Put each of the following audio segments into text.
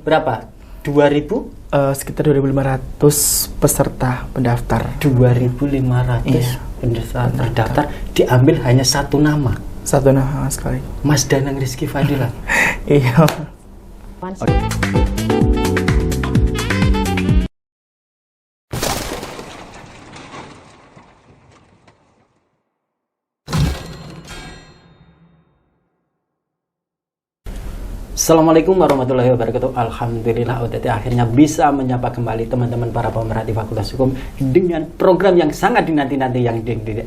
berapa? 2000? Sekitar 2.500 peserta pendaftar. 2.500 Iya, peserta terdaftar, diambil hanya satu nama. Satu nama sekali. Mas Danang Rizky Fadilah. Iya. Assalamualaikum warahmatullahi wabarakatuh. Alhamdulillah OTT akhirnya bisa menyapa kembali teman-teman para pemerhati Fakultas Hukum dengan program yang sangat dinanti-nanti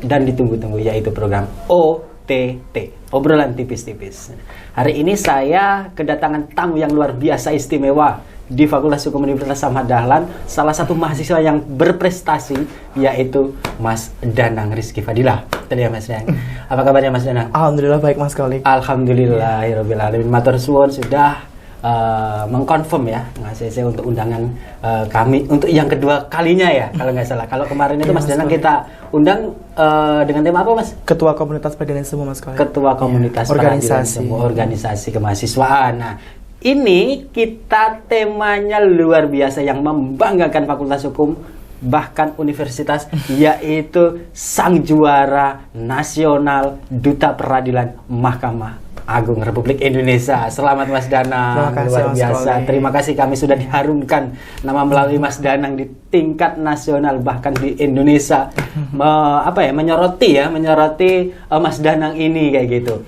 dan ditunggu-tunggu, yaitu program OTT, obrolan tipis-tipis. Hari ini saya kedatangan tamu yang luar biasa istimewa di Fakultas Hukum Universitas Ahmad Dahlan, salah satu mahasiswa yang berprestasi, yaitu Mas Danang Rizky Fadilah. Tadi ya Mas Danang. Apa kabarnya Mas Danang? Alhamdulillah baik Mas Kolik. Alhamdulillah, ya alamin. Matur suwun sudah mengkonfirm ya ngasih saya untuk undangan kami untuk yang kedua kalinya ya, kalau nggak salah. Kalau kemarin itu Mas Danang kita undang dengan tema apa Mas? Ketua Komunitas Peradilan Semu Mas Kolik. Ketua Komunitas Peradilan Semu, organisasi kemahasiswaan. Nah, ini kita temanya luar biasa yang membanggakan Fakultas Hukum bahkan universitas, yaitu sang juara nasional Duta Peradilan Mahkamah Agung Republik Indonesia. Selamat Mas Danang, luar biasa. Terima kasih, kami sudah diharumkan nama melalui Mas Danang di tingkat nasional bahkan di Indonesia. Menyoroti Mas Danang ini kayak gitu.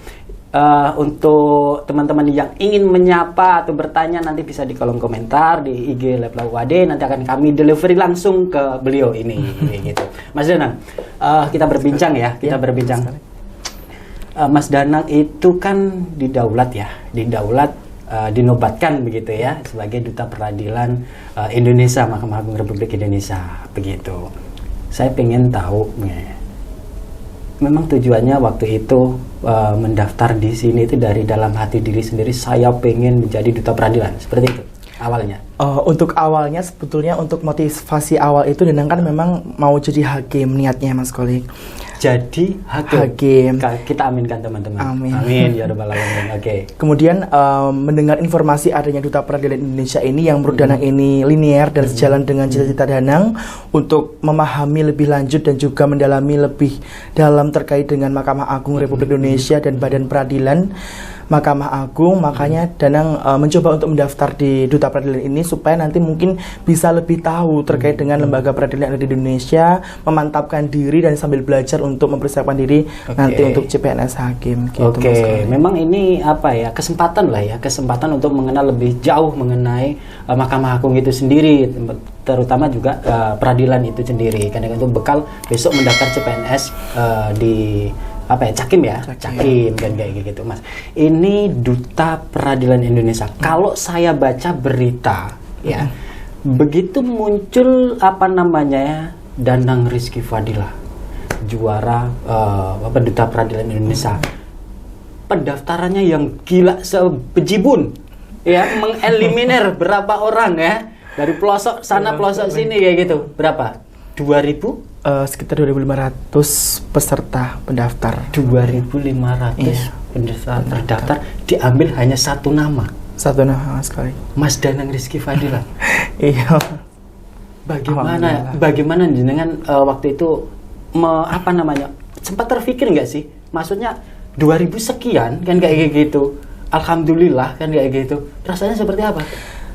Untuk teman-teman yang ingin menyapa atau bertanya, nanti bisa di kolom komentar di IG Lab UAD, nanti akan kami delivery langsung ke beliau ini gitu. Mas Danang, kita berbincang ya, berbincang. Mas Danang itu kan dinobatkan begitu ya sebagai Duta Peradilan Indonesia, Mahkamah Agung Republik Indonesia begitu. Saya pengen tahu memang tujuannya waktu itu mendaftar di sini itu dari dalam hati diri sendiri, saya pengen menjadi duta peradilan, seperti itu awalnya? Untuk awalnya sebetulnya untuk motivasi awal itu Danang kan memang mau jadi hakim niatnya Mas Kolik. Jadi hakim. Kita aminkan teman-teman. Amin ya rabbal alamin. Oke. Kemudian mendengar informasi adanya Duta Peradilan Indonesia ini yang menurut Danang ini linear dan sejalan dengan cita-cita Danang untuk memahami lebih lanjut dan juga mendalami lebih dalam terkait dengan Mahkamah Agung Republik Indonesia dan Badan Peradilan Mahkamah Agung. Makanya Danang mencoba untuk mendaftar di Duta Peradilan ini supaya nanti mungkin bisa lebih tahu terkait dengan lembaga peradilan yang ada di Indonesia, memantapkan diri dan sambil belajar untuk mempersiapkan diri nanti untuk CPNS hakim gitu. Memang ini kesempatan untuk mengenal lebih jauh mengenai Mahkamah Agung itu sendiri, terutama juga peradilan itu sendiri. Karena itu bekal besok mendaftar CPNS di Cakim dan kayak gitu Mas. Ini Duta Peradilan Indonesia. Kalau saya baca berita ya, begitu muncul Danang Rizky Fadilah juara Duta Peradilan Indonesia, pendaftarannya yang gila sebejibun ya, mengeliminir berapa orang ya, dari pelosok sana pelosok sini kayak gitu. Berapa? 2000? Sekitar 2.500 peserta pendaftar. 2.500 peserta terdaftar, diambil hanya satu nama. Satu nama sekali. Mas Danang Rizky Fadilah. Iya. Bagaimana dengan waktu itu sempat terpikir nggak sih? Maksudnya 2000 sekian kan kayak gitu. Alhamdulillah kan kayak gitu. Rasanya seperti apa?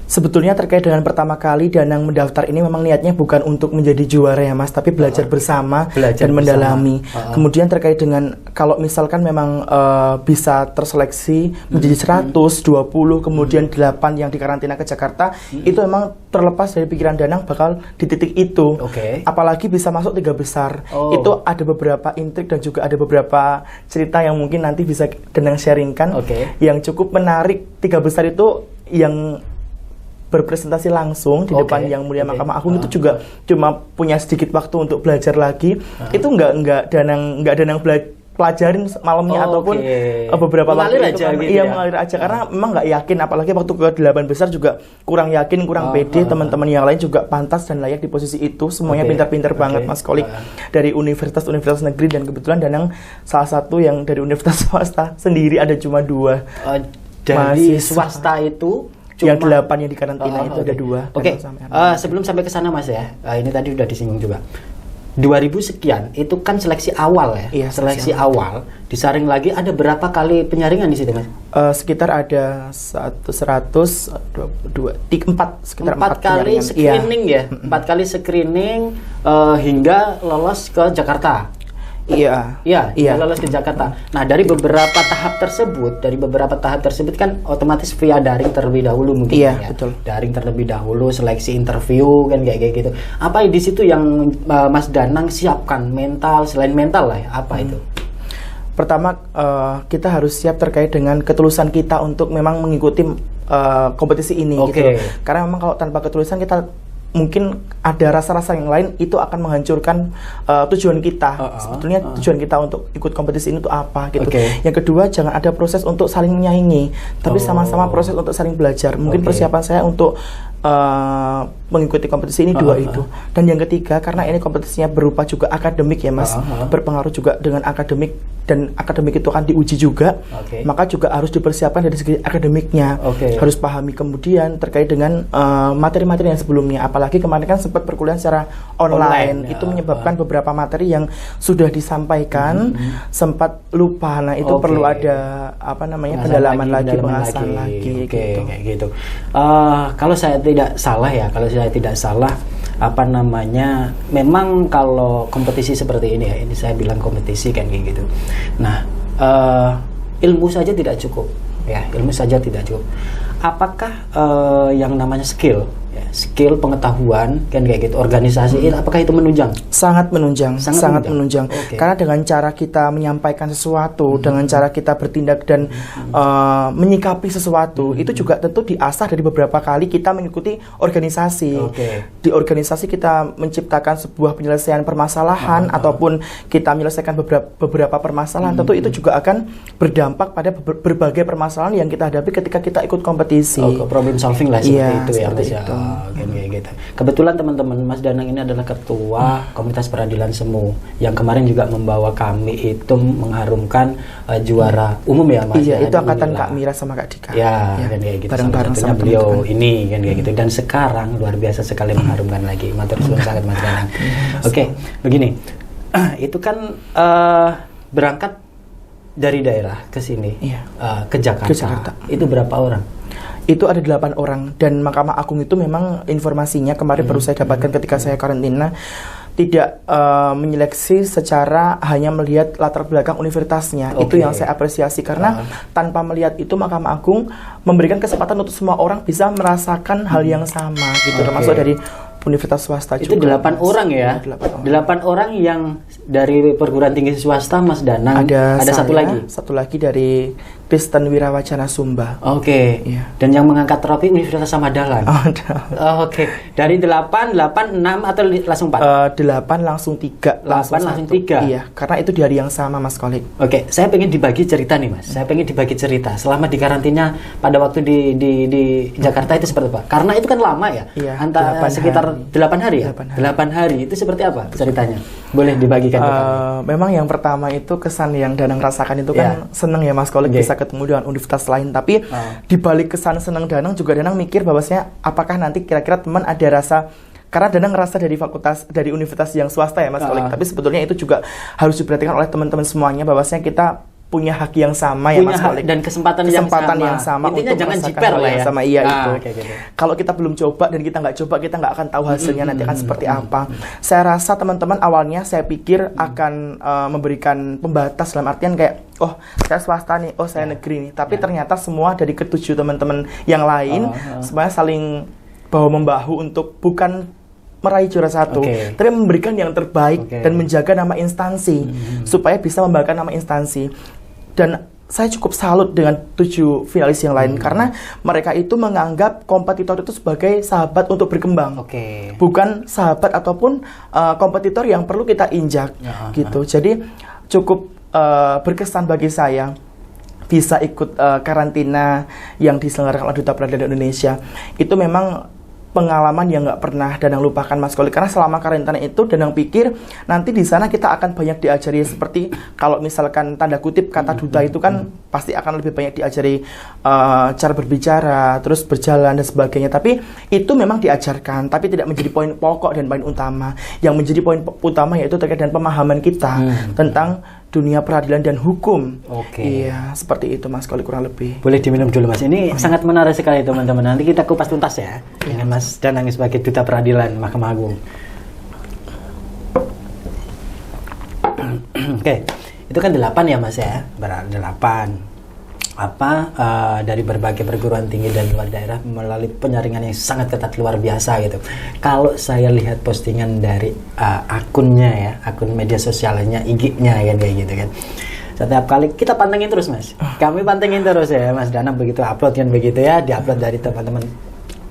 Sebetulnya terkait dengan pertama kali Danang mendaftar ini memang niatnya bukan untuk menjadi juara ya Mas, tapi belajar bersama dan mendalami. Kemudian terkait dengan kalau misalkan memang bisa terseleksi menjadi 120, kemudian 8 yang dikarantina ke Jakarta, itu memang terlepas dari pikiran Danang bakal di titik itu. Apalagi bisa masuk 3 besar. Itu ada beberapa intrik dan juga ada beberapa cerita yang mungkin nanti bisa Danang sharingkan yang cukup menarik. 3 besar itu yang berpresentasi langsung di depan Yang Mulia Mahkamah Agung itu juga cuma punya sedikit waktu untuk belajar lagi. Itu nggak Danang pelajarin malamnya ataupun beberapa waktu itu mengalir aja karena memang nggak yakin, apalagi waktu ke 8 besar juga kurang yakin, kurang pede. Teman-teman yang lain juga pantas dan layak di posisi itu, semuanya pintar-pintar banget Mas Kolik, dari universitas negeri, dan kebetulan Danang salah satu yang dari universitas swasta sendiri, ada cuma 2 dari swasta itu Yang 8 yang di karantina itu ada 2. Oke. Sebelum sampai ke sana Mas ya, ini tadi udah disinggung juga. 2000 sekian itu kan seleksi awal ya. Iya, seleksi awal. Disaring lagi ada berapa kali penyaringan di situ Mas? Sekitar ada 4 kali screening ya. 4 kali screening hingga lolos ke Jakarta. Iya, lolos ke Jakarta. Nah, dari beberapa tahap tersebut kan otomatis via daring terlebih dahulu mungkin ya. Betul. Daring terlebih dahulu, seleksi interview kan kayak gitu. Apa di situ yang Mas Danang siapkan mental, selain mental lah ya, apa itu? Pertama, kita harus siap terkait dengan ketulusan kita untuk memang mengikuti kompetisi ini gitu. Karena memang kalau tanpa ketulusan kita mungkin ada rasa-rasa yang lain, itu akan menghancurkan tujuan kita. Sebetulnya tujuan kita untuk ikut kompetisi ini itu apa gitu. Yang kedua, jangan ada proses untuk saling menyaingi, tapi sama-sama proses untuk saling belajar. Mungkin persiapan saya untuk mengikuti kompetisi ini 2 itu. Dan yang ketiga, karena ini kompetisinya berupa juga akademik ya Mas, berpengaruh juga dengan akademik, dan akademik itu akan diuji juga, maka juga harus dipersiapkan dari segi akademiknya. Harus pahami kemudian terkait dengan materi-materi yang sebelumnya, apalagi kemarin kan sempat perkuliahan secara online itu menyebabkan beberapa materi yang sudah disampaikan sempat lupa. Nah, itu perlu ada pendalaman lagi, pengasahan lagi gitu. Kayak gitu. Kalau saya tidak salah, memang kalau kompetisi seperti ini ya, ini saya bilang kompetisi kan kayak gitu. Nah, ilmu saja tidak cukup ya, apakah yang namanya skill, pengetahuan kan kayak gitu, organisasi, apakah itu menunjang? Sangat menunjang. Karena dengan cara kita menyampaikan sesuatu, dengan cara kita bertindak dan menyikapi sesuatu, itu juga tentu diasah dari beberapa kali kita mengikuti organisasi. Di organisasi kita menciptakan sebuah penyelesaian permasalahan ataupun kita menyelesaikan beberapa permasalahan, tentu itu juga akan berdampak pada berbagai permasalahan yang kita hadapi ketika kita ikut kompetisi. Problem solving lah seperti itu ya Mas. Kayak gitu. Kebetulan teman-teman, Mas Danang ini adalah ketua Komunitas Peradilan Semu yang kemarin juga membawa kami itu mengharumkan juara umum ya Mas. Iya, itu angkatan Kak Mira sama Kak Dika. Kan kayak gitu. Bareng-bareng sama beliau ini kan kayak gitu. Dan sekarang luar biasa sekali mengharumkan lagi. Matur suwun sangat Mas Danang. Begini. Itu kan berangkat dari daerah ke sini, ke Jakarta. Itu berapa orang? Itu ada 8 orang, dan Mahkamah Agung itu memang informasinya kemarin baru saya dapatkan ketika saya karantina, tidak menyeleksi secara hanya melihat latar belakang universitasnya. Itu yang saya apresiasi, karena tanpa melihat itu Mahkamah Agung memberikan kesempatan untuk semua orang bisa merasakan hal yang sama gitu, termasuk dari universitas swasta itu juga. 8 orang ya. 8 orang yang dari perguruan tinggi swasta Mas Danang. Ada satu lagi dari Kristen Wirawacana Sumba. Dan yang mengangkat trofi Universitas Samahdahlan. Dari 8, 6 atau langsung 4? 8 langsung 3. 8 langsung 3. Iya, karena itu di hari yang sama Mas Kolik. Saya pengen dibagi cerita nih Mas. Selama di karantina pada waktu di Jakarta itu seperti apa? Karena itu kan lama ya. Antara sekitar 8 hari ya? 8 hari itu seperti apa ceritanya? Boleh dibagikan ke kami? Memang yang pertama itu kesan yang Danang rasakan itu kan seneng ya Mas Kolik bisa ketemu dengan universitas lain. Tapi di balik kesan seneng Danang juga Danang mikir bahwasanya apakah nanti kira-kira teman ada rasa, karena Danang ngerasa dari universitas yang swasta ya Mas Kolik. Tapi sebetulnya itu juga harus diperhatikan oleh teman-teman semuanya bahwasanya kita punya hak yang sama ya Mas Kolik, dan kesempatan yang sama. Intinya jangan jiper lah ya. Sama itu. Kalau kita belum coba dan kita nggak coba, kita nggak akan tahu hasilnya nanti akan seperti apa. Saya rasa teman-teman awalnya saya pikir akan memberikan pembatas dalam artian kayak saya swasta nih, saya negeri nih. Tapi ternyata semua dari ketujuh teman-teman yang lain semuanya saling bahu-membahu untuk bukan meraih juara 1, tapi memberikan yang terbaik dan menjaga nama instansi supaya bisa membanggakan nama instansi. Dan saya cukup salut dengan 7 finalis yang lain karena mereka itu menganggap kompetitor itu sebagai sahabat untuk berkembang, bukan sahabat ataupun kompetitor yang perlu kita injak gitu. Jadi cukup berkesan bagi saya bisa ikut karantina yang diselenggarakan oleh Duta Peradilan Indonesia. Itu memang pengalaman yang nggak pernah Danang lupakan Mas Kolik, karena selama karantina itu Danang pikir nanti di sana kita akan banyak diajari seperti kalau misalkan tanda kutip kata duta itu kan pasti akan lebih banyak diajari cara berbicara, terus berjalan dan sebagainya. Tapi itu memang diajarkan, tapi tidak menjadi poin pokok dan poin utama. Yang menjadi poin utama yaitu terkait dengan pemahaman kita tentang dunia peradilan dan hukum. Iya, seperti itu Mas Kolik kurang lebih. Boleh diminum dulu Mas. Ini sangat menarik sekali teman-teman. Nanti kita kupas tuntas ya dengan Mas Danang sebagai duta peradilan Mahkamah Agung. Oke, itu kan 8 ya Mas ya. 8. Dari berbagai perguruan tinggi dan luar daerah melalui penyaringan yang sangat ketat luar biasa gitu. Kalau saya lihat postingan dari akunnya ya, akun media sosialnya, IG-nya kan kayak gitu kan. Setiap kali kita pantengin terus Mas. Kami pantengin terus ya Mas Danang begitu upload kan begitu ya, diupload dari teman-teman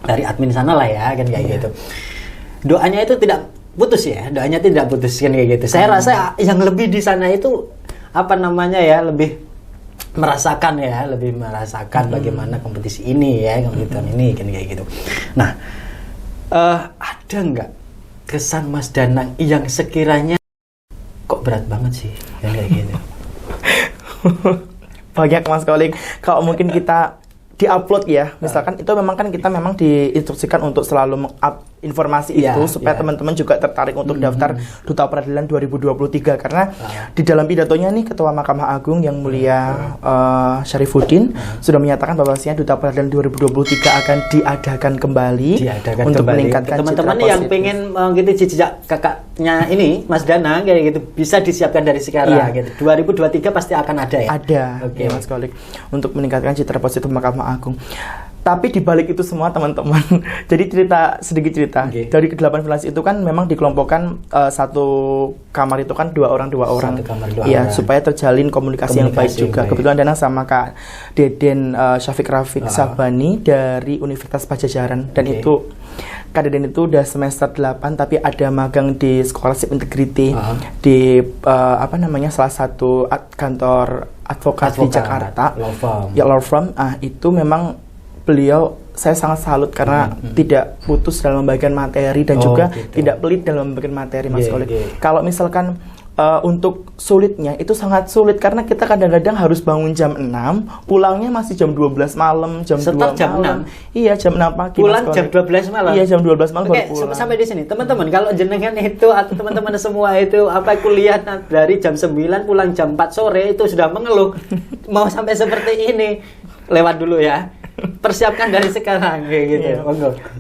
dari admin sana lah ya kan kayak gitu. Doanya itu tidak putus ya, doanya tidak putus kan kayak gitu. Saya rasa yang lebih di sana itu apa namanya ya, lebih merasakan bagaimana kompetisi ini ya, kompetisi ini kan kayak gitu. Nah, ada nggak kesan Mas Danang yang sekiranya kok berat banget sih yang kayak gitu? Banyak Mas Kolik. Kalau mungkin kita diupload ya, misalkan itu memang kan kita memang diinstruksikan untuk selalu meng-up informasi itu supaya teman-teman juga tertarik untuk daftar Duta Peradilan 2023 karena di dalam pidatonya nih Ketua Mahkamah Agung yang mulia Syarifuddin sudah menyatakan bahwasanya Duta Peradilan 2023 akan diadakan kembali untuk meningkatkan teman-teman yang pengen mengikuti jejak kakaknya ini Mas Danang kayak gitu bisa disiapkan dari sekarang gitu. 2023 pasti akan ada ya. Ada, ya Mas Kolik, untuk meningkatkan citra positif Mahkamah Agung. Tapi di balik itu semua teman-teman, jadi sedikit cerita. Dari ke-8 finalisis itu kan memang dikelompokkan satu kamar itu kan dua orang. Iya, supaya terjalin komunikasi yang baik juga. Kebetulan Danang sama Kak Deden Syafiq Rafiq Sabani dari Universitas Pajajaran dan itu Kak Deden itu udah semester 8 tapi ada magang di Scholarship Integrity di salah satu kantor advokat di Jakarta. Law firm. Itu memang beliau saya sangat salut karena tidak putus dalam membagikan materi dan juga tidak pelit dalam membagikan materi Mas Kolik. Kalau misalkan untuk sulitnya itu sangat sulit karena kita kadang-kadang harus bangun jam 6, pulangnya masih jam 12 malam, jam 2 malam. 6? Iya, jam 6 pagi. Pulang jam 12 malam. Iya, jam 12 malam baru pulang. Sampai di sini. Teman-teman, kalau jenengan itu atau teman-teman semua itu kuliah dari jam 9 pulang jam 4 sore itu sudah mengeluh. Mau sampai seperti ini. Lewat dulu ya. Persiapkan dari sekarang kayak gitu.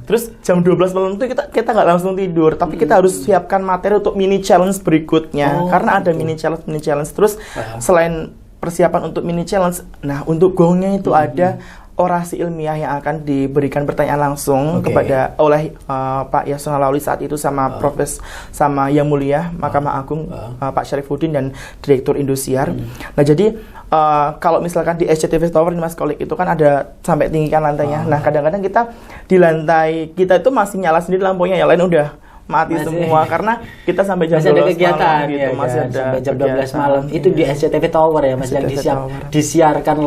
Terus jam 12 malam itu kita nggak langsung tidur, tapi kita harus siapkan materi untuk mini challenge berikutnya. Karena ada mini challenge. Terus selain persiapan untuk mini challenge, nah untuk gongnya itu ada orasi ilmiah yang akan diberikan pertanyaan langsung oleh Pak Yasona Lauli saat itu sama sama Yang Mulia Mahkamah Agung Pak Syarifuddin dan Direktur Indosiar. Nah jadi kalau misalkan di SCTV Tower Mas Kolik itu kan ada sampai tinggikan lantainya. Nah kadang-kadang kita di lantai kita itu masih nyala sendiri lampunya, yang lain udah mati semua karena kita sampai jam 12 kegiatan malam gitu, masih ada sampai jam 12 malam itu di SCTV Tower ya Mas, yang disiarkan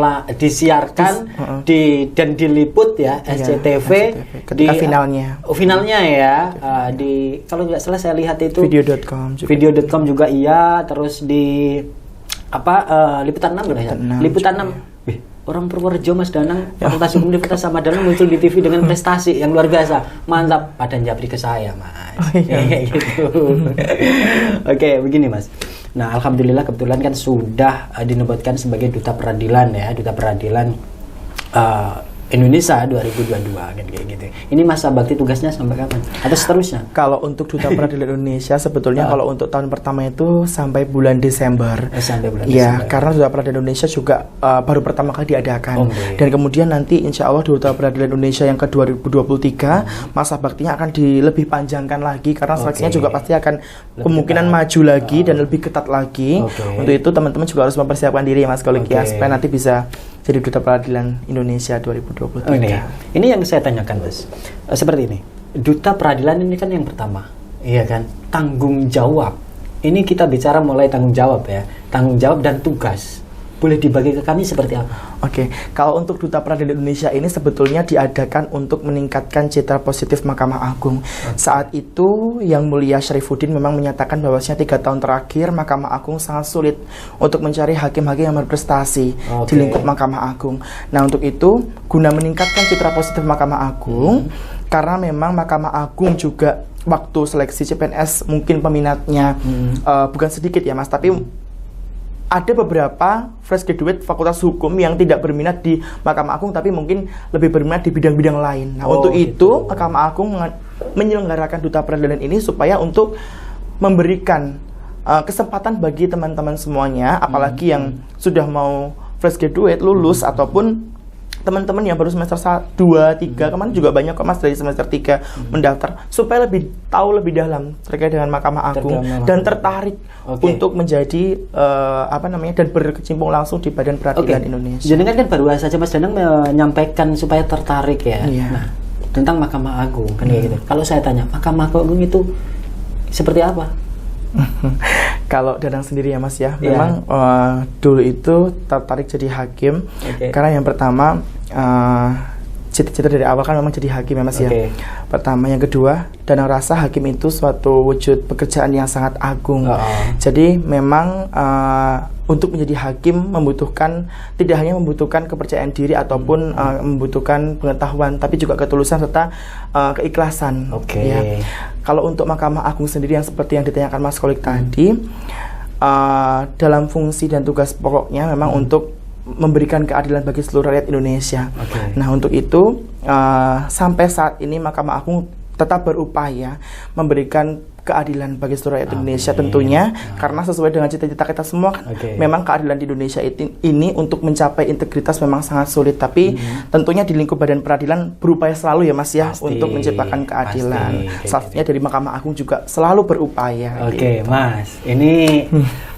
dan diliput ya SCTV ketika finalnya ya di kalau nggak salah saya lihat itu video.com juga iya, terus di Liputan 6 ya? Liputan 6. Orang Purworejo Mas Danang, Fakultas Hukum Universitas Samadanang muncul di TV dengan prestasi yang luar biasa. Mantap, pada japri ke saya Mas. Gitu. Oke, begini Mas. Nah, alhamdulillah kebetulan kan sudah dinobatkan sebagai Duta Peradilan ya, Duta Peradilan Indonesia 2022 kan kayak gitu. Ini masa bakti tugasnya sampai kapan? Atau seterusnya? Kalau untuk Duta Peradilan Indonesia sebetulnya kalau untuk tahun pertama itu sampai bulan Desember. Sampai bulan Desember. Ya, karena Duta Peradilan Indonesia juga baru pertama kali diadakan. Dan kemudian nanti insya Allah Duta Peradilan Indonesia yang ke 2023 masa baktinya akan lebih panjangkan lagi karena seleksinya juga pasti akan kemungkinan maju lagi dan lebih ketat lagi. Untuk itu teman-teman juga harus mempersiapkan diri Mas Kolik ya supaya nanti bisa jadi Duta Peradilan Indonesia 2023. Ini yang saya tanyakan Mas. Seperti ini. Duta Peradilan ini kan yang pertama. Iya kan? Tanggung jawab. Ini kita bicara mulai tanggung jawab ya. Tanggung jawab dan tugas. boleh dibagi ke kami seperti apa? Oke, kalau untuk Duta Peradilan Indonesia ini sebetulnya diadakan untuk meningkatkan citra positif Mahkamah Agung. Saat itu Yang Mulia Syarifuddin memang menyatakan bahwasanya 3 tahun terakhir Mahkamah Agung sangat sulit untuk mencari hakim-hakim yang berprestasi di lingkup Mahkamah Agung. Nah, untuk itu guna meningkatkan citra positif Mahkamah Agung, karena memang Mahkamah Agung juga waktu seleksi CPNS mungkin peminatnya bukan sedikit ya Mas, tapi ada beberapa fresh graduate Fakultas Hukum yang tidak berminat di Mahkamah Agung, tapi mungkin lebih berminat di bidang-bidang lain. Nah, untuk itu Mahkamah Agung menyelenggarakan Duta Peradilan ini supaya untuk memberikan kesempatan bagi teman-teman semuanya, apalagi yang sudah mau fresh graduate, lulus, ataupun teman-teman yang baru semester 2, 3, kemarin juga banyak kok Mas dari semester 3 mendaftar, supaya lebih tahu lebih dalam terkait dengan Mahkamah Agung dan tertarik untuk menjadi dan berkecimpung langsung di Badan Peradilan Indonesia. Jadi kan baru saja Mas Danang menyampaikan supaya tertarik ya. Nah, tentang Mahkamah Agung kan kayak gitu. Kalau saya tanya, Mahkamah Agung itu seperti apa? Kalau Danang sendiri ya Mas ya, memang dulu itu tertarik jadi hakim karena yang pertama cita-cita dari awal kan memang jadi hakim ya Mas ya. Pertama, yang kedua, Danang rasa hakim itu suatu wujud pekerjaan yang sangat agung. Jadi memang untuk menjadi hakim membutuhkan, tidak hanya membutuhkan kepercayaan diri ataupun membutuhkan pengetahuan, tapi juga ketulusan serta keikhlasan. Ya. Kalau untuk Mahkamah Agung sendiri yang seperti yang ditanyakan Mas Kolik tadi, dalam fungsi dan tugas pokoknya memang untuk memberikan keadilan bagi seluruh rakyat Indonesia. Nah, untuk itu sampai saat ini Mahkamah Agung tetap berupaya memberikan keadilan bagi seluruh rakyat Indonesia tentunya, karena sesuai dengan cita-cita kita semua kan, memang keadilan di Indonesia ini untuk mencapai integritas memang sangat sulit, tapi tentunya di lingkup Badan Peradilan berupaya selalu ya Mas ya untuk menciptakan keadilan. Selanjutnya dari Mahkamah Agung juga selalu berupaya. Mas, ini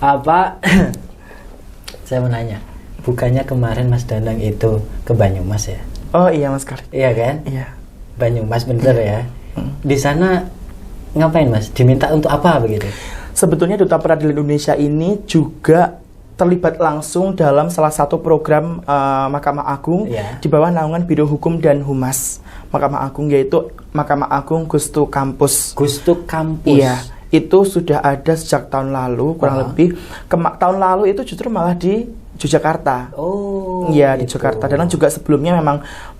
apa? Saya mau nanya, bukannya kemarin Mas Danang itu ke Banyumas ya? Oh iya Mas Kolik. Iya kan? Iya. Banyumas bener ya. Di sana ngapain Mas? Diminta untuk apa begitu? Sebetulnya Duta Peradilan Indonesia ini juga terlibat langsung dalam salah satu program Mahkamah Agung di bawah naungan Biro Hukum dan Humas Mahkamah Agung, yaitu Mahkamah Agung Gustu Kampus. Gustu Kampus. Iya, itu sudah ada sejak tahun lalu kurang lebih. Tahun lalu itu justru malah di Yogyakarta. Iya, di Jakarta. Dan juga sebelumnya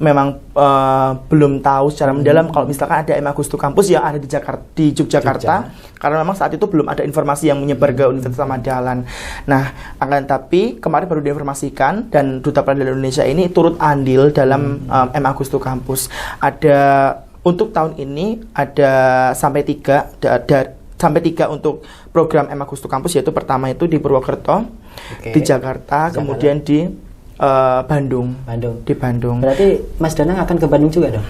memang belum tahu secara mendalam kalau misalkan ada MA Gustu Kampus yang ada di Yogyakarta, karena memang saat itu belum ada informasi yang menyebar ke Universitas Ahmad Dahlan. Nah, akan tapi kemarin baru diinformasikan dan Duta Peradilan Indonesia ini turut andil dalam MA Gustu Kampus. Ada untuk tahun ini ada sampai 3 untuk program MA Gustu Kampus, yaitu pertama itu di Purwokerto, di Jakarta, kemudian di Bandung. Di Bandung. Berarti Mas Danang akan ke Bandung juga dong?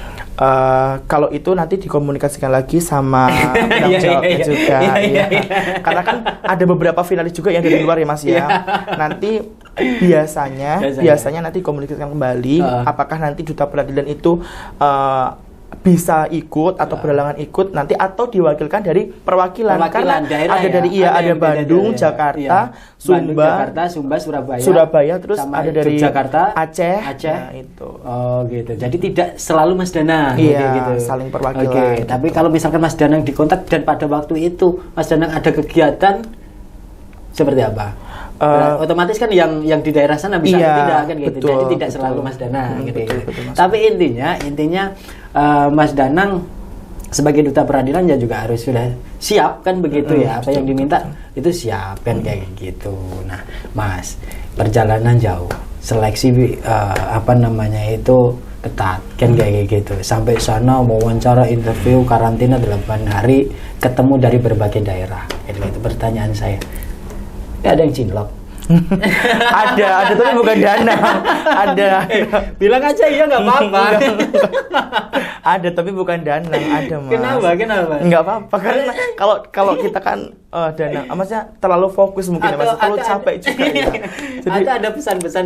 Kalau itu nanti dikomunikasikan lagi sama penanggung jawabnya juga. Karena kan ada beberapa finalis juga yang dari luar ya Mas ya. Nanti biasanya nanti komunikasikan kembali apakah nanti Duta Peradilan itu bisa ikut atau berhalangan ikut nanti, atau diwakilkan dari perwakilan karena daerah ada dari ada Bandung, Jakarta, Sumba, Surabaya, terus sama ada dari Jakarta, Aceh. Nah, itu. Gitu. Jadi tidak selalu Mas Danang gitu. Saling perwakilan. Tapi kalau misalkan Mas Danang dikontak dan pada waktu itu Mas Danang ada kegiatan seperti apa? Otomatis kan yang di daerah sana bisa tidak kan gitu. Jadi tidak selalu Mas Danang gitu. Betul, tapi intinya Mas Danang sebagai Duta Peradilan ya juga harus sudah siap kan begitu ya, apa yang diminta itu siap kan kayak gitu. Nah, Mas, perjalanan jauh, seleksi itu ketat kan kayak gitu. Sampai sana wawancara, interview, karantina 8 hari, ketemu dari berbagai daerah. Itu pertanyaan saya. Ada yang cinlok? ada tapi bukan Danang. Ada. Bilang aja iya nggak apa-apa. Ada tapi bukan Danang, ada Mas. Kenapa? Nggak apa-apa karena kalau kita kan Danang, maksudnya terlalu fokus mungkin ya Mas, terlalu capek juga ya. Jadi ada pesan-pesan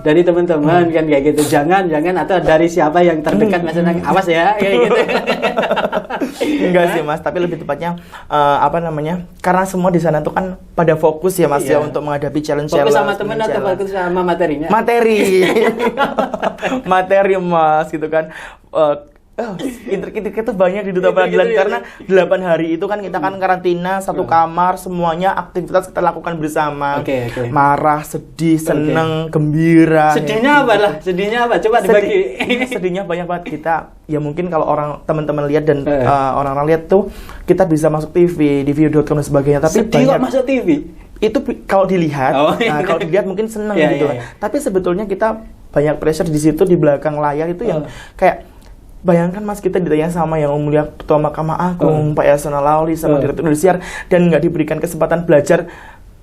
dari teman-teman kan kayak gitu. Jangan atau dari siapa yang terdekat Mas Danang, awas ya kayak gitu. Enggak sih Mas, tapi lebih tepatnya karena semua di sana tuh kan pada pada fokus ya Mas ya untuk menghadapi challenge. Fokus sama teman atau fokus sama materinya? Materi Mas gitu kan. Intrik-intrik itu banyak di Duta Peradilan karena 8 hari itu kan kita kan karantina satu kamar, semuanya aktivitas kita lakukan bersama. Marah, sedih, seneng, gembira. Sedihnya apa lah? Sedihnya apa? Coba dibagi. Sedihnya banyak banget kita. Ya mungkin kalau teman-teman lihat dan orang-orang lihat tuh kita bisa masuk TV, di video.com dan sebagainya. Tapi sedih kok masuk TV? Itu kalau dilihat, kalau dilihat mungkin seneng gitu. Tapi sebetulnya kita banyak pressure di situ di belakang layar itu yang kayak bayangkan Mas, kita ditanya sama yang mulia Ketua Mahkamah Agung, Pak Yasona Lawli, sama Direktur Indosiar, dan nggak diberikan kesempatan belajar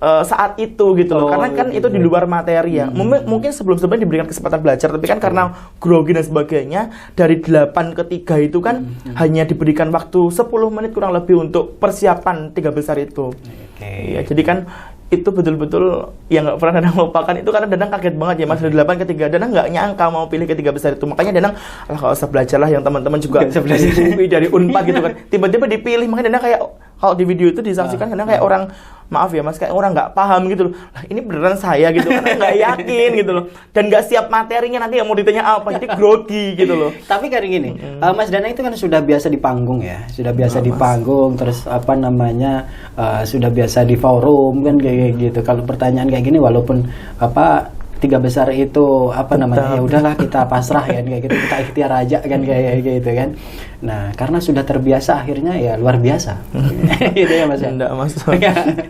saat itu gitu loh. Karena kan itu di luar materi ya. Mungkin sebelum-sebelumnya diberikan kesempatan belajar, tapi kan karena grogi dan sebagainya, dari 8 ke 3 itu kan hanya diberikan waktu 10 menit kurang lebih untuk persiapan 3 besar itu. Ya, jadi kan itu betul-betul yang nggak pernah Danang lupakan itu karena Danang kaget banget ya Mas, dari 8 ke 3 Danang nggak nyangka mau pilih ke 3 besar itu. Makanya Danang kalau usah belajar lah, yang teman-teman juga dari Unpad gitu kan, tiba-tiba dipilih. Makanya Danang kayak kalau di video itu disaksikan Danang kayak orang, maaf ya Mas, kayak orang nggak paham gitu loh. Lah ini beneran saya gitu kan, nggak yakin gitu loh, dan nggak siap materinya nanti yang mau ditanya apa, jadi grogi gitu loh. Tapi kayak gini, Mas Danang itu kan sudah biasa di panggung ya, sudah biasa di panggung, terus apa namanya sudah biasa di forum kan kayak gitu. Kalau pertanyaan kayak gini, walaupun 3 besar itu apa namanya, ya udahlah kita pasrah kan kayak gitu, kita ikhtiar aja kan kayak gitu kan. Nah, karena sudah terbiasa akhirnya ya luar biasa. Gitu ya Mas. Enggak Mas.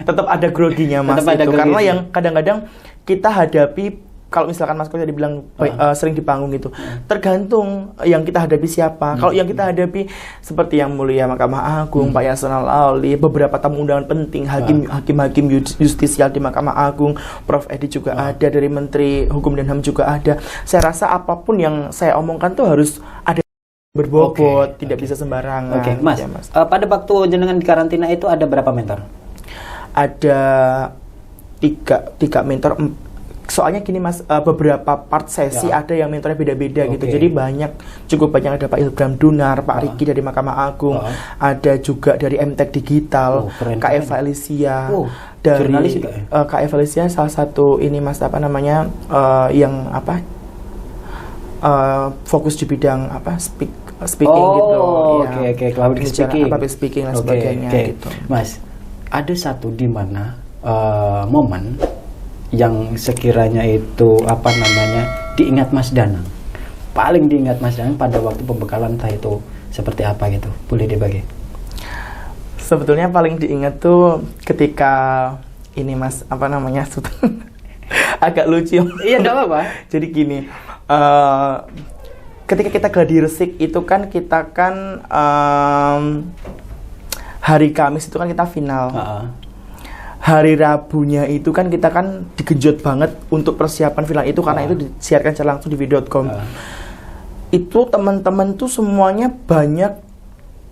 Tetap ada groginya Mas. Ada itu. Karena yang kadang-kadang kita hadapi, kalau misalkan Mas Koca dibilang sering di panggung gitu, tergantung yang kita hadapi siapa. Kalau yang kita hadapi seperti yang mulia Mahkamah Agung, Pak Yasona Lawli, beberapa tamu undangan penting, hakim-hakim justisial di Mahkamah Agung, Prof Edi juga ada, dari Menteri Hukum dan HAM juga ada. Saya rasa apapun yang saya omongkan tuh harus ada berbobot, tidak bisa sembarangan. Mas, ya, Mas. Pada waktu jenengan di karantina itu ada berapa mentor? Ada tiga mentor. Soalnya gini Mas, beberapa part sesi ada yang mentornya beda-beda gitu. Jadi cukup banyak, ada Pak Ilham Dunar, Pak Riki dari Mahkamah Agung, ada juga dari MTech Digital, Kak Eva Alicia, dari Kak Eva Alicia salah satu ini Mas, apa namanya, yang fokus di bidang speaking gitu. Public speaking. Public speaking dan sebagainya gitu. Mas, ada satu di mana momen yang sekiranya itu apa namanya diingat Mas Danang, paling diingat Mas Danang pada waktu pembekalan, entah itu seperti apa gitu, boleh dibagi? Sebetulnya paling diingat tuh ketika ini Mas, apa namanya, agak lucu. Iya, enggak apa-apa. Jadi gini, ketika kita gladi resik itu kan kita kan hari Kamis itu kan kita final. Hari Rabunya itu kan kita kan digenjot banget untuk persiapan final itu, karena itu disiarkan secara langsung di video.com. Itu teman-teman tuh semuanya banyak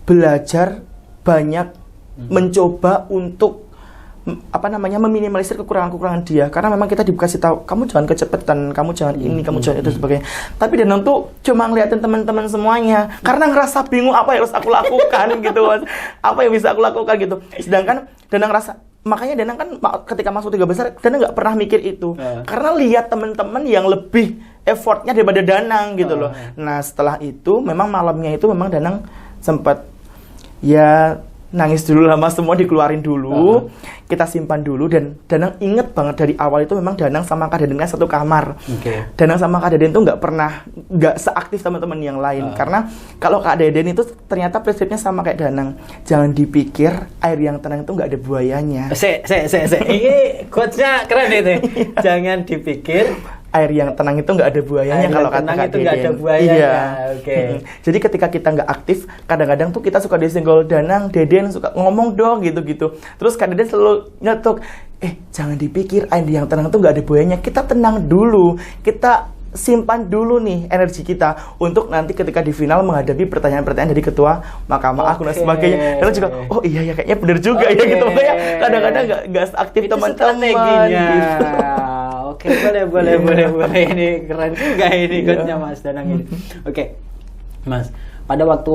belajar, banyak mencoba untuk apa namanya meminimalisir kekurangan-kekurangan dia, karena memang kita dikasih tahu kamu jangan kecepatan, kamu jangan ini, kamu jangan itu sebagainya. Tapi Danang tuh cuma ngeliatin teman-teman semuanya karena ngerasa bingung apa yang harus aku lakukan gitu Mas, apa yang bisa aku lakukan gitu. Sedangkan Danang ngerasa, makanya Danang kan ketika masuk 3 besar Danang nggak pernah mikir itu, karena lihat teman-teman yang lebih effortnya daripada Danang gitu loh. Nah setelah itu memang malamnya itu memang Danang sempat ya nangis dulu lah Mas, semua dikeluarin dulu, kita simpan dulu. Dan Danang inget banget dari awal itu memang Danang sama Kak Deden kan satu kamar. Danang sama Kak Deden tuh nggak seaktif teman-teman yang lain, karena kalau Kak Deden itu ternyata prinsipnya sama kayak Danang, jangan dipikir air yang tenang itu nggak ada buayanya. Ini quotes-nya keren itu. Jangan dipikir air yang tenang itu nggak ada buayanya, kalau kata Kak Deden. Ada buayanya. Jadi ketika kita nggak aktif, kadang-kadang tuh kita suka disenggol Danang, Deden suka ngomong dong gitu-gitu. Terus Kak Deden selalu nyetok, jangan dipikir air yang tenang itu nggak ada buayanya. Kita tenang dulu, kita simpan dulu nih energi kita untuk nanti ketika di final menghadapi pertanyaan-pertanyaan dari Ketua Mahkamah Agung dan sebagainya. Dan juga, oh iya ya kayaknya bener juga ya gitu. Makanya kadang-kadang nggak aktif teman-teman gitu. Oke, boleh. Ini keren juga ini quotes-nya Mas Danang ini. Oke, Mas, pada waktu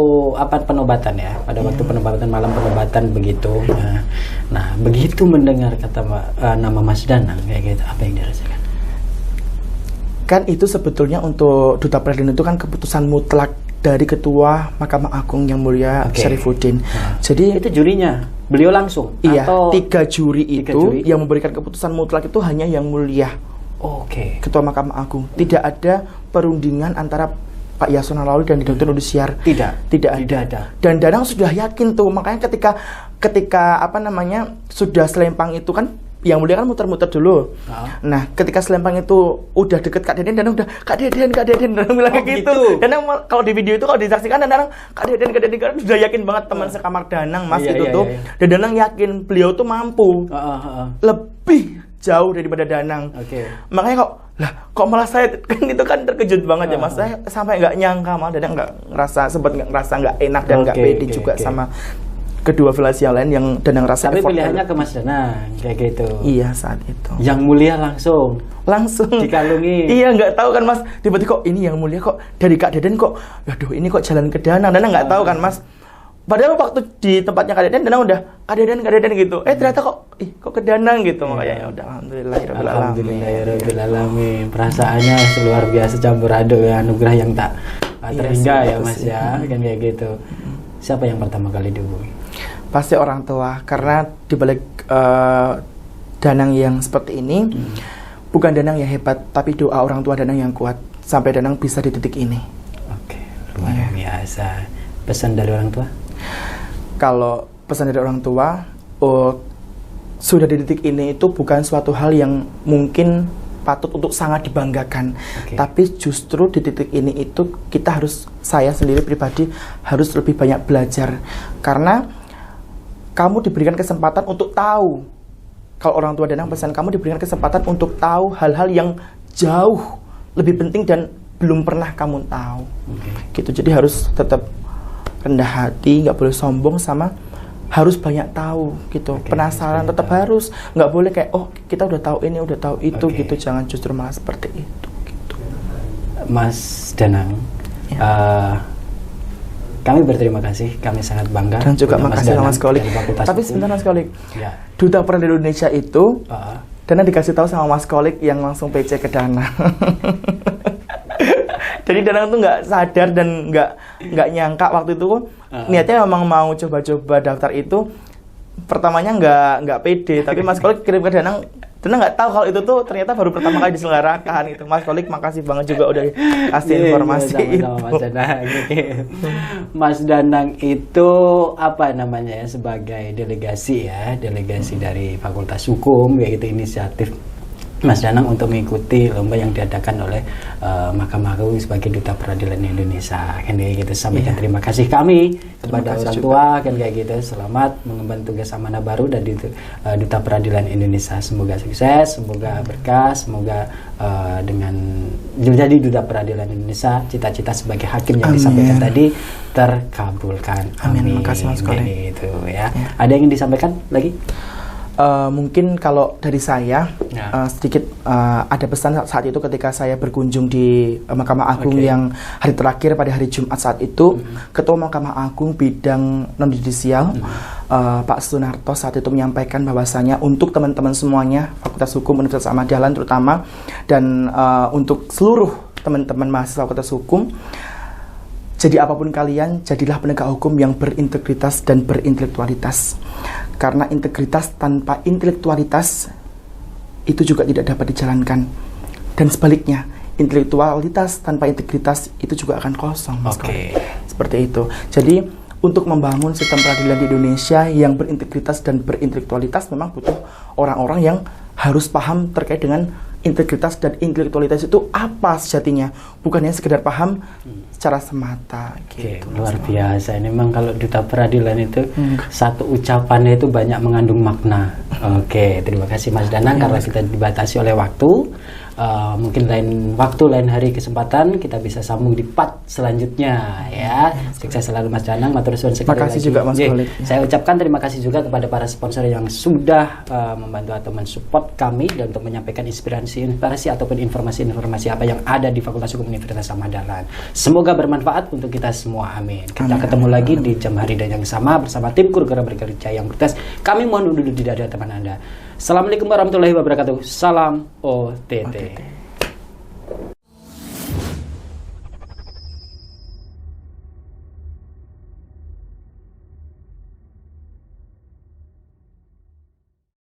penobatan ya, pada waktu penobatan, malam penobatan begitu. Nah, begitu mendengar kata nama Mas Danang kayak gitu, apa yang dirasakan? Kan itu sebetulnya untuk Duta Peradilan itu kan keputusan mutlak dari Ketua Mahkamah Agung yang mulia Syarifuddin. Jadi itu jurinya beliau langsung? Iya, atau 3 juri itu yang memberikan keputusan mutlak itu hanya yang mulia Ketua Mahkamah Agung. Tidak ada perundingan antara Pak Yasona Lawli dan Dr. Indosiar. Tidak ada. Dan Danang sudah yakin tuh, makanya ketika sudah selempang itu kan yang mulia kan muter-muter dulu. Nah, ketika selempang itu udah deket Kak Deden, Danang udah Kak Deden Danang bilang kayak gitu. Danang kalau di video itu kalau disaksikan Danang Kak Deden sudah yakin banget teman sekamar Danang Mas tuh. Dan Danang yakin beliau tuh mampu lebih jauh daripada Danang. Makanya kok malah saya kan itu kan terkejut banget ya Mas. Saya sampai nggak nyangka, malah Danang sempat nggak ngerasa nggak enak dan nggak pede juga sama kedua filasi yang lain yang Danang rasa. Tapi pilihannya ke Mas Danang kayak gitu. Iya, saat itu. Yang mulia langsung dikalungi. Iya, nggak tahu kan Mas. Tiba-tiba kok ini yang mulia kok dari Kak Deden kok. Aduh, ini kok jalan ke Danang. Danang nggak tahu kan Mas. Padahal waktu di tempatnya Kak Deden, Danang udah Kak Deden gitu. Ternyata kok ke Danang gitu. Makanya ya udah, alhamdulillahirabbil alamin. Perasaannya luar biasa, campur aduk ya, anugerah yang tak terhingga ya Mas ya, kan kayak gitu. Siapa yang pertama kali dihubungi? Pasti orang tua, karena dibalik Danang yang seperti ini, bukan Danang yang hebat, tapi doa orang tua Danang yang kuat sampai Danang bisa di titik ini. Luar biasa. Pesan dari orang tua? Kalau pesan dari orang tua, sudah di titik ini itu bukan suatu hal yang mungkin patut untuk sangat dibanggakan. Tapi justru di titik ini itu saya sendiri pribadi harus lebih banyak belajar, karena kamu diberikan kesempatan untuk tahu. Kalau orang tua Danang pesan, kamu diberikan kesempatan untuk tahu hal-hal yang jauh lebih penting dan belum pernah kamu tahu. Gitu. Jadi harus tetap rendah hati, nggak boleh sombong, sama harus banyak tahu gitu. Penasaran tetap harus, nggak boleh kayak kita udah tahu ini, udah tahu itu gitu. Jangan justru malah seperti itu gitu. Mas Danang, kami berterima kasih, kami sangat bangga. Dan juga makasih Mas Kolik. Tapi sebentar Mas Kolik, Duta Peradilan Indonesia itu Danang dikasih tahu sama Mas Kolik yang langsung PC ke Danang. Jadi Danang tuh nggak sadar dan nggak nyangka waktu itu niatnya memang mau coba-coba daftar itu. Pertamanya nggak pede, tapi Mas Kolik kirim ke Danang nggak tahu kalau itu tuh ternyata baru pertama kali diselenggarakan itu. Mas Kolik makasih banget juga udah kasih informasi itu. Mas Danang. Mas Danang itu sebagai delegasi dari Fakultas Hukum, yaitu inisiatif Mas Danang untuk mengikuti lomba yang diadakan oleh Mahkamah Agung sebagai Duta Peradilan Indonesia. Kan kayak gitu. Sampaikan terima kasih kami kepada orang tua, kan kayak gitu. Selamat mengemban tugas amanah baru dari Duta Peradilan Indonesia. Semoga sukses, semoga berkah, semoga dengan jadi Duta Peradilan Indonesia, cita-cita sebagai hakim yang disampaikan tadi terkabulkan. Amin. Terima kasih Mas Kolik. Gitu ya. Ada yang ingin disampaikan lagi? Mungkin kalau dari saya sedikit ada pesan saat itu ketika saya berkunjung di Mahkamah Agung yang hari terakhir pada hari Jumat saat itu. Ketua Mahkamah Agung bidang non-judisial Pak Sunarto saat itu menyampaikan bahwasanya untuk teman-teman semuanya Fakultas Hukum Universitas Ahmad Dahlan terutama, dan untuk seluruh teman-teman mahasiswa Fakultas Hukum, jadi apapun kalian, jadilah penegak hukum yang berintegritas dan berintelektualitas. Karena integritas tanpa intelektualitas itu juga tidak dapat dijalankan. Dan sebaliknya, intelektualitas tanpa integritas itu juga akan kosong. Seperti itu. Jadi untuk membangun sistem peradilan di Indonesia yang berintegritas dan berintelektualitas memang butuh orang-orang yang harus paham terkait dengan integritas dan intelektualitas itu apa sejatinya, bukan hanya sekedar paham secara semata gitu. Luar biasa. Ini memang kalau Duta Peradilan itu satu ucapannya itu banyak mengandung makna. Terima kasih Mas Danang karena kita dibatasi oleh waktu. Mungkin lain waktu, lain hari, kesempatan kita bisa sambung di part selanjutnya ya. Sukses selalu Mas Danang, matur suwun sekali Makasih lagi. juga Mas Khalid. Saya ucapkan terima kasih juga kepada para sponsor yang sudah membantu atau mensupport kami dan untuk menyampaikan inspirasi ataupun informasi-informasi apa yang ada di Fakultas Hukum Universitas Samahdahlan. Semoga bermanfaat untuk kita semua. Amin. Kita ketemu lagi di jam hari dan yang sama bersama tim kru bekerja yang bertugas. Kami mohon undur diri dari teman Anda. Assalamualaikum warahmatullahi wabarakatuh. Salam OTT.